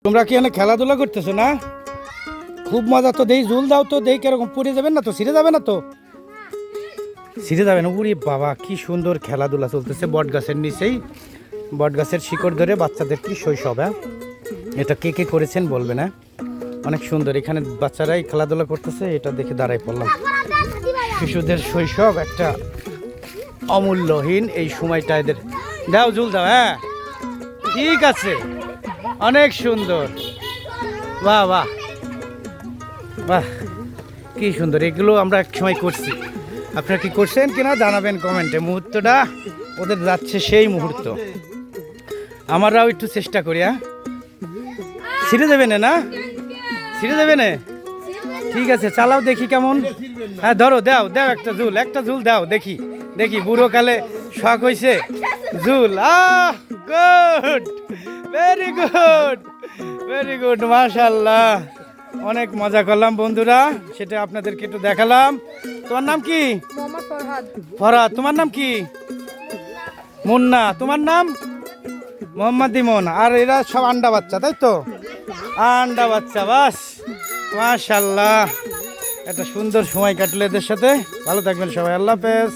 তোমরা কি এখানে খেলাধুলা করতেছো না? খুব মজা তো। দেই জুল দাও তো, দেই কিরকম পড়ে যাবেন না তো, ছিঁড়ে যাবে না তো? ছিঁড়ে যাবে না? উরি বাবা, কি সুন্দর খেলাধুলা চলতেছে বট গাছের নিচেই। বট গাছের শিকড় ধরে বাচ্চাদের কি শৈশব। হ্যাঁ, এটা কে কে করেছেন বলবে না? অনেক সুন্দর। এখানে বাচ্চারাই খেলাধুলা করতেছে, এটা দেখে দাঁড়াই পড়লাম। শিশুদের শৈশব একটা অমূল্যহীন এই সময়টা এদের। দাও জুল দাও। হ্যাঁ ঠিক আছে, অনেক সুন্দর। বাহ বাহ বাহ, কি সুন্দর। এগুলো আমরা এক সময় করছি, আপনারা কি করছেন কিনা জানাবেন কমেন্টে। মুহূর্তটা ওদের যাচ্ছে সেই মুহূর্ত, আমরাও একটু চেষ্টা করি। হ্যাঁ, ছিঁড়ে দেবে না? না ছিঁড়ে দেবে না? ঠিক আছে, চালাও দেখি কেমন। হ্যাঁ ধরো, দাও দাও একটা ঝুল দাও দেখি। দেখি বুড়ো কালে শখ হয়েছে ঝুল। Good, very good, very good, মাশাআল্লাহ। অনেক মজা করলাম বন্ধুরা, সেটা আপনাদেরকে একটু দেখালাম। তোমার নাম কি? ফরহাদ। তোমার নাম কি? মুন্না। তোমার নাম? মোহাম্মদ ইমন। আর এরা সব আন্ডা বাচ্চা, তাই তো? আন্ডা বাচ্চা, বাস মাশাআল্লাহ। একটা সুন্দর সময় কাটলো এদের সাথে। ভালো থাকবেন সবাই, আল্লাহ হাফেজ।